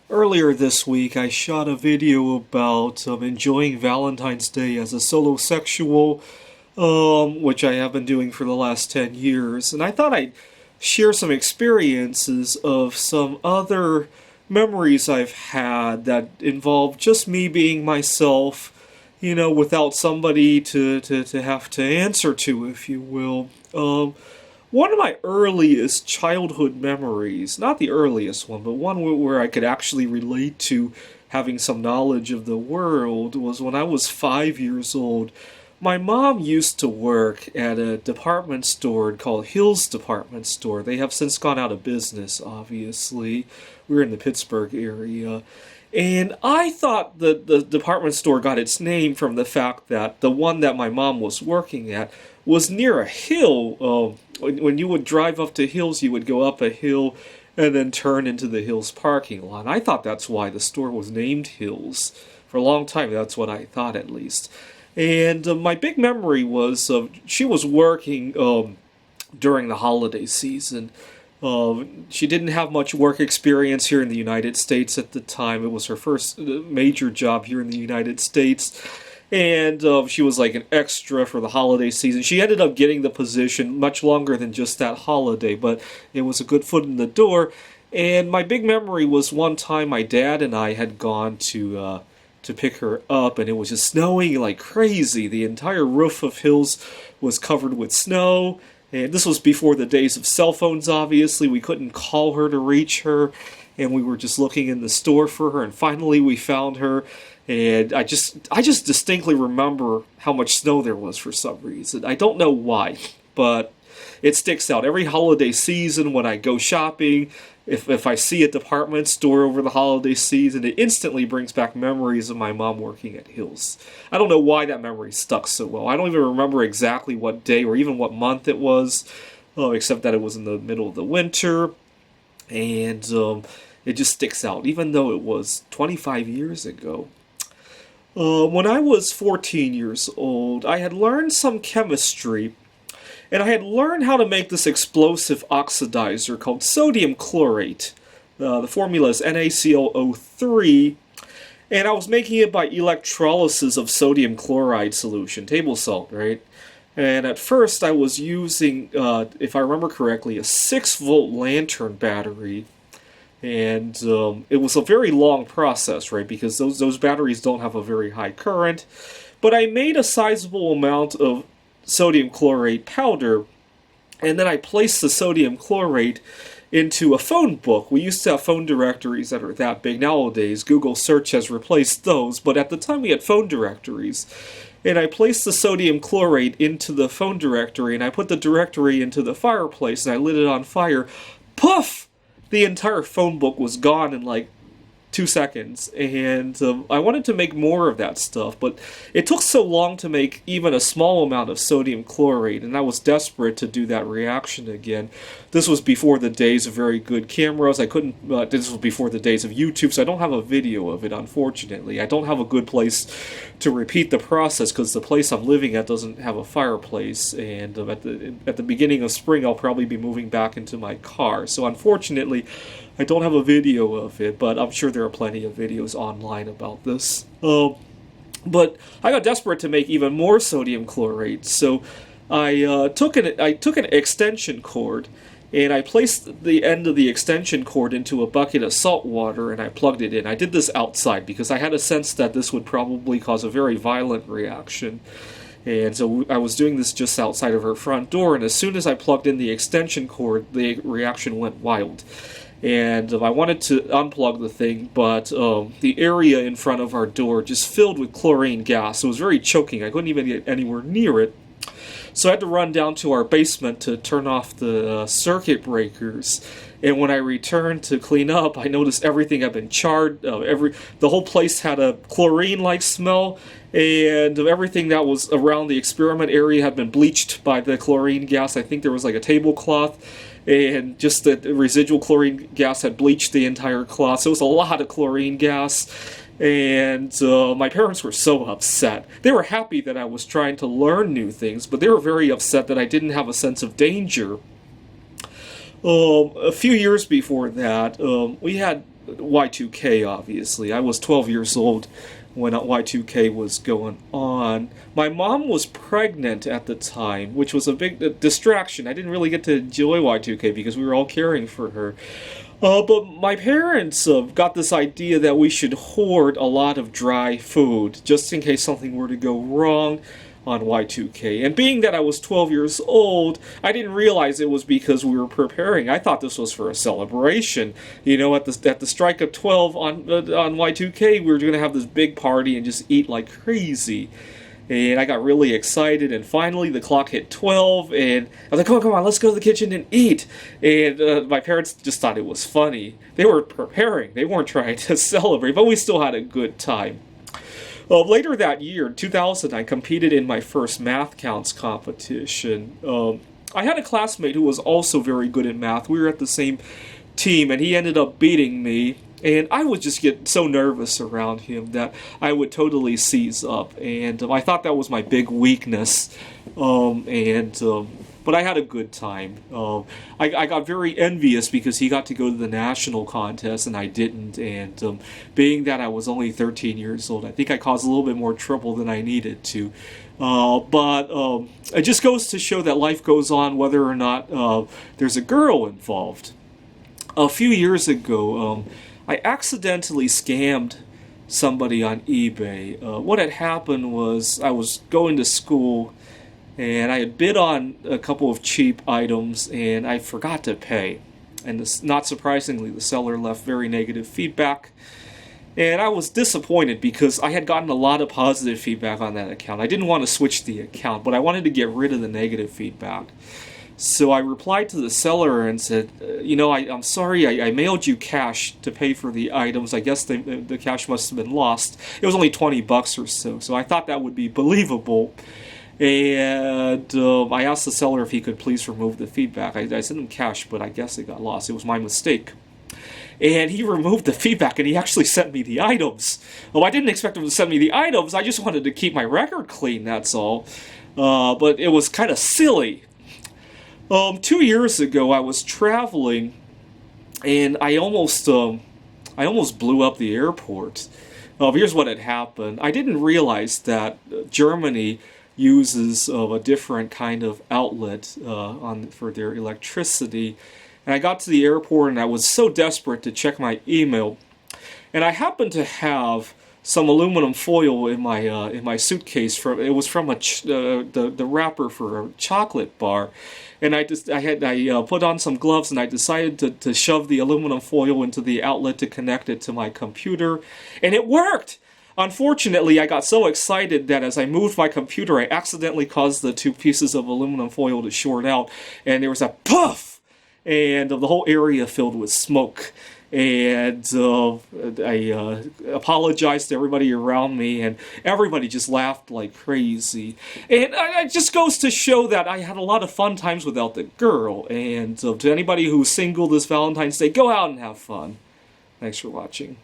Earlier this week, I shot a video about enjoying Valentine's Day as a solosexual, which I have been doing for the last 10 years. And I thought I'd share some experiences of some other memories I've had that involve just me being myself, without somebody to have to answer to, if you will. One of my earliest childhood memories, not the earliest one, but one where I could actually relate to having some knowledge of the world, was when I was 5 years old. My mom used to work at a department store called Hill's Department Store. They have since gone out of business, obviously. We're in the Pittsburgh area. And I thought that the department store got its name from the fact that the one that my mom was working at was near a hill. When you would drive up to Hills, you would go up a hill and then turn into the Hills parking lot. I thought that's why the store was named Hills. For a long time, that's what I thought, at least. And my big memory was she was working during the holiday season. She didn't have much work experience here in the United States at the time. It was her first major job here in the United States. And she was like an extra for the holiday season. She ended up getting the position much longer than just that holiday, but it was a good foot in the door. And my big memory was one time my dad and I had gone to pick her up, and it was just snowing like crazy. The entire roof of Hills was covered with snow. And this was before the days of cell phones, obviously. We couldn't call her to reach her, and we were just looking in the store for her, and finally we found her. And I just distinctly remember how much snow there was for some reason. I don't know why, but it sticks out. Every holiday season when I go shopping, if I see a department store over the holiday season, it instantly brings back memories of my mom working at Hills. I don't know why that memory stuck so well. I don't even remember exactly what day or even what month it was, except that it was in the middle of the winter, and it just sticks out, even though it was 25 years ago. When I was 14 years old, I had learned some chemistry, and I had learned how to make this explosive oxidizer called sodium chlorate. The formula is NaClO3, and I was making it by electrolysis of sodium chloride solution, table salt, right? And at first I was using, if I remember correctly, a 6-volt lantern battery. And it was a very long process, right? Because those batteries don't have a very high current. But I made a sizable amount of sodium chlorate powder, and then I placed the sodium chlorate into a phone book. We used to have phone directories that are that big. Nowadays, Google search has replaced those, but at the time we had phone directories. And I placed the sodium chlorate into the phone directory, and I put the directory into the fireplace, and I lit it on fire. Poof! The entire phone book was gone in like 2 seconds, and I wanted to make more of that stuff, but it took so long to make even a small amount of sodium chlorate, and I was desperate to do that reaction again. This was before the days of very good cameras. I couldn't. This was before the days of YouTube, so I don't have a video of it, unfortunately. I don't have a good place to repeat the process because the place I'm living at doesn't have a fireplace, and at the beginning of spring I'll probably be moving back into my car. So unfortunately, I don't have a video of it, but I'm sure there are plenty of videos online about this. But I got desperate to make even more sodium chlorate, so I took an extension cord, and I placed the end of the extension cord into a bucket of salt water, and I plugged it in. I did this outside because I had a sense that this would probably cause a very violent reaction. And so I was doing this just outside of her front door, and as soon as I plugged in the extension cord, the reaction went wild. And I wanted to unplug the thing, but the area in front of our door just filled with chlorine gas. It was very choking. I couldn't even get anywhere near it. So I had to run down to our basement to turn off the circuit breakers. And when I returned to clean up, I noticed everything had been charred. The whole place had a chlorine-like smell, and everything that was around the experiment area had been bleached by the chlorine gas. I think there was like a tablecloth, and just the residual chlorine gas had bleached the entire cloth. So it was a lot of chlorine gas. And my parents were so upset. They were happy that I was trying to learn new things, but they were very upset that I didn't have a sense of danger. A few years before that, we had Y2K, obviously. I was 12 years old when Y2K was going on. My mom was pregnant at the time, which was a big distraction. I didn't really get to enjoy Y2K because we were all caring for her. But my parents got this idea that we should hoard a lot of dry food just in case something were to go wrong on Y2K. And being that I was 12 years old, I didn't realize it was because we were preparing. I thought this was for a celebration. You know, at the strike of 12 on Y2K, we were going to have this big party and just eat like crazy. And I got really excited, and finally the clock hit 12, and I was like, come on, let's go to the kitchen and eat. And my parents just thought it was funny. They were preparing. They weren't trying to celebrate, but we still had a good time. Later that year, 2000, I competed in my first math counts competition. I had a classmate who was also very good at math. We were at the same team, and he ended up beating me. And I would just get so nervous around him that I would totally seize up. And I thought that was my big weakness. But I had a good time. I got very envious because he got to go to the national contest and I didn't. And being that I was only 13 years old, I think I caused a little bit more trouble than I needed to. But it just goes to show that life goes on whether or not there's a girl involved. A few years ago, I accidentally scammed somebody on eBay. What had happened was I was going to school and I had bid on a couple of cheap items and I forgot to pay. And not surprisingly, the seller left very negative feedback. And I was disappointed because I had gotten a lot of positive feedback on that account. I didn't want to switch the account, but I wanted to get rid of the negative feedback. So I replied to the seller and said, I'm sorry, I mailed you cash to pay for the items. I guess the cash must have been lost. It was only $20 or so, so I thought that would be believable. And I asked the seller if he could please remove the feedback. I sent him cash, but I guess it got lost. It was my mistake. And he removed the feedback, and he actually sent me the items. Well, I didn't expect him to send me the items. I just wanted to keep my record clean, that's all. But it was kind of silly. 2 years ago, I was traveling, and I almost blew up the airport. Here's what had happened. I didn't realize that Germany uses a different kind of outlet for their electricity. And I got to the airport, and I was so desperate to check my email, and I happened to have some aluminum foil in my suitcase. It was from the wrapper for a chocolate bar, and I put on some gloves and I decided to shove the aluminum foil into the outlet to connect it to my computer, and it worked. Unfortunately, I got so excited that as I moved my computer, I accidentally caused the two pieces of aluminum foil to short out, and there was a puff, and the whole area filled with smoke. And I apologized to everybody around me, and everybody just laughed like crazy. And it just goes to show that I had a lot of fun times without the girl. And to anybody who's single this Valentine's Day, go out and have fun. Thanks for watching.